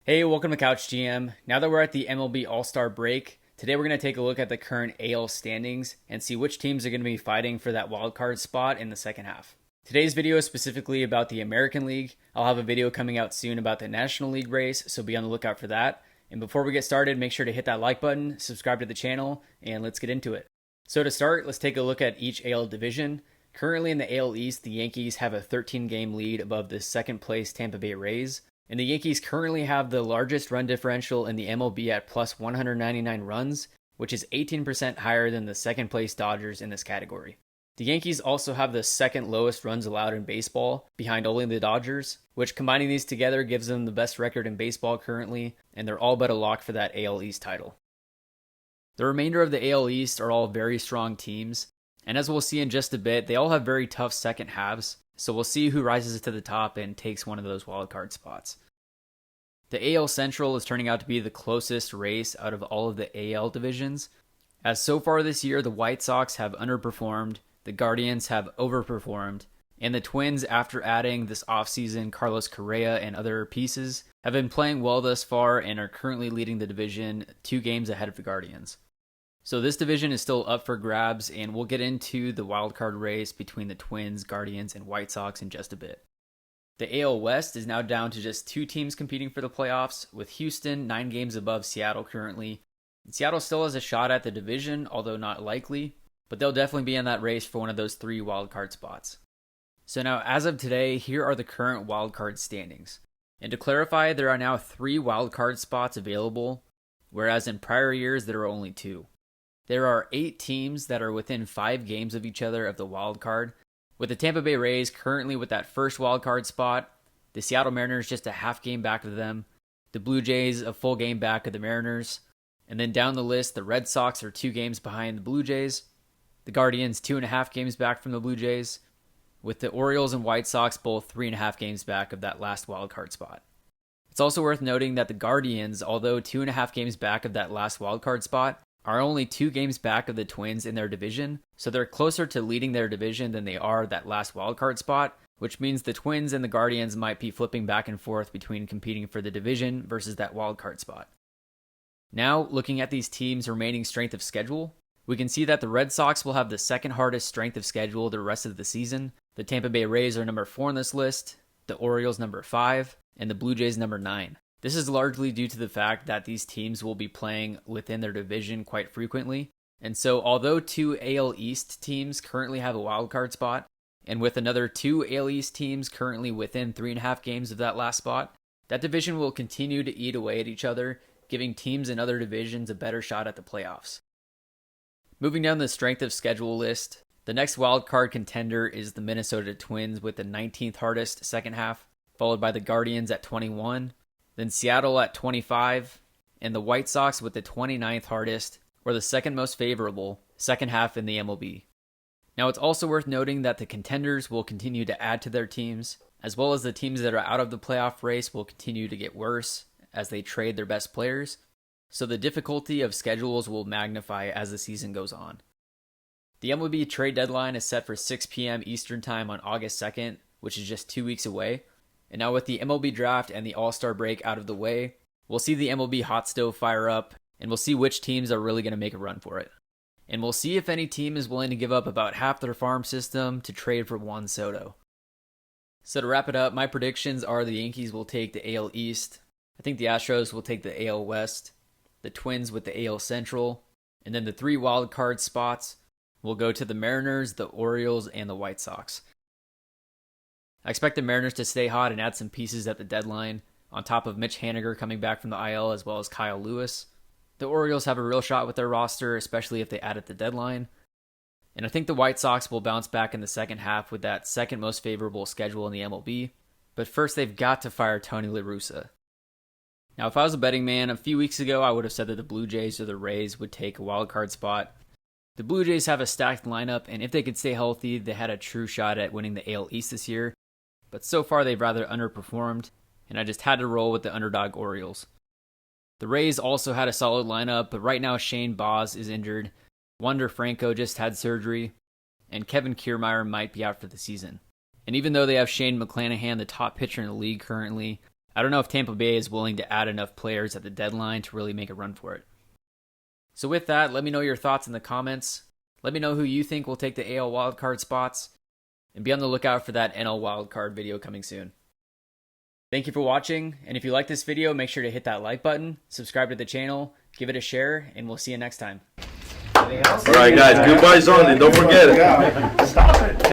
Hey, welcome to Couch GM. Now that we're at the MLB All-Star break, today we're going to take a look at the current AL standings and see which teams are going to be fighting for that wildcard spot in the second half. Today's video is specifically about the American League. I'll have a video coming out soon about the National League race, so be on the lookout for that. And before we get started, make sure to hit that like button, subscribe to the channel, and let's get into it. So to start, let's take a look at each AL division. Currently in the AL East, the Yankees have a 13-game lead above the second place Tampa Bay Rays. And the Yankees currently have the largest run differential in the MLB at plus 199 runs, which is 18% higher than the second place Dodgers in this category. The Yankees also have the second lowest runs allowed in baseball, behind only the Dodgers, which combining these together gives them the best record in baseball currently, and they're all but a lock for that AL East title. The remainder of the AL East are all very strong teams, and as we'll see in just a bit, they all have very tough second halves. So we'll see who rises to the top and takes one of those wildcard spots. The AL Central is turning out to be the closest race out of all of the AL divisions, as so far this year the White Sox have underperformed, the Guardians have overperformed, and the Twins, after adding this offseason Carlos Correa and other pieces, have been playing well thus far and are currently leading the division 2 games ahead of the Guardians. So this division is still up for grabs, and we'll get into the wildcard race between the Twins, Guardians, and White Sox in just a bit. The AL West is now down to just 2 teams competing for the playoffs, with Houston 9 games above Seattle currently. And Seattle still has a shot at the division, although not likely, but they'll definitely be in that race for one of those 3 wildcard spots. So now, as of today, here are the current wildcard standings. And to clarify, there are now 3 wildcard spots available, whereas in prior years there were only 2. There are 8 teams that are within 5 games of each other of the wild card, with the Tampa Bay Rays currently with that first wild card spot, the Seattle Mariners just a half game back of them, the Blue Jays a full game back of the Mariners, and then down the list the Red Sox are 2 games behind the Blue Jays, the Guardians 2.5 games back from the Blue Jays, with the Orioles and White Sox both 3.5 games back of that last wild card spot. It's also worth noting that the Guardians, although 2.5 games back of that last wild card spot, are only 2 games back of the Twins in their division, so they're closer to leading their division than they are that last wildcard spot, which means the Twins and the Guardians might be flipping back and forth between competing for the division versus that wildcard spot. Now, looking at these teams' remaining strength of schedule, we can see that the Red Sox will have the second hardest strength of schedule the rest of the season. The Tampa Bay Rays are number 4 on this list, the Orioles number 5, and the Blue Jays number 9. This is largely due to the fact that these teams will be playing within their division quite frequently. And so although 2 AL East teams currently have a wildcard spot, and with another 2 AL East teams currently within 3.5 games of that last spot, that division will continue to eat away at each other, giving teams in other divisions a better shot at the playoffs. Moving down the strength of schedule list, the next wildcard contender is the Minnesota Twins with the 19th hardest second half, followed by the Guardians at 21, then Seattle at 25, and the White Sox with the 29th hardest, or the second most favorable, second half in the MLB. Now it's also worth noting that the contenders will continue to add to their teams, as well as the teams that are out of the playoff race will continue to get worse as they trade their best players, so the difficulty of schedules will magnify as the season goes on. The MLB trade deadline is set for 6 p.m. Eastern Time on August 2nd, which is just 2 weeks away. And now with the MLB draft and the All-Star break out of the way, we'll see the MLB hot stove fire up, and we'll see which teams are really going to make a run for it. And we'll see if any team is willing to give up about half their farm system to trade for Juan Soto. So to wrap it up, my predictions are the Yankees will take the AL East, I think the Astros will take the AL West, the Twins with the AL Central, and then the 3 wild card spots will go to the Mariners, the Orioles, and the White Sox. I expect the Mariners to stay hot and add some pieces at the deadline, on top of Mitch Haniger coming back from the IL as well as Kyle Lewis. The Orioles have a real shot with their roster, especially if they add at the deadline. And I think the White Sox will bounce back in the second half with that second most favorable schedule in the MLB. But first they've got to fire Tony La Russa. Now if I was a betting man, a few weeks ago I would have said that the Blue Jays or the Rays would take a wildcard spot. The Blue Jays have a stacked lineup, and if they could stay healthy, they had a true shot at winning the AL East this year. But so far they've rather underperformed, and I just had to roll with the underdog Orioles. The Rays also had a solid lineup, but right now Shane Baz is injured, Wander Franco just had surgery, and Kevin Kiermaier might be out for the season. And even though they have Shane McClanahan, the top pitcher in the league currently, I don't know if Tampa Bay is willing to add enough players at the deadline to really make a run for it. So with that, let me know your thoughts in the comments. Let me know who you think will take the AL wildcard spots. And be on the lookout for that NL wildcard video coming soon. Thank you for watching, and if you like this video, make sure to hit that like button, subscribe to the channel, give it a share, and we'll see you next time. All right, guys, goodbye, Zonny. Don't forget it. Stop it.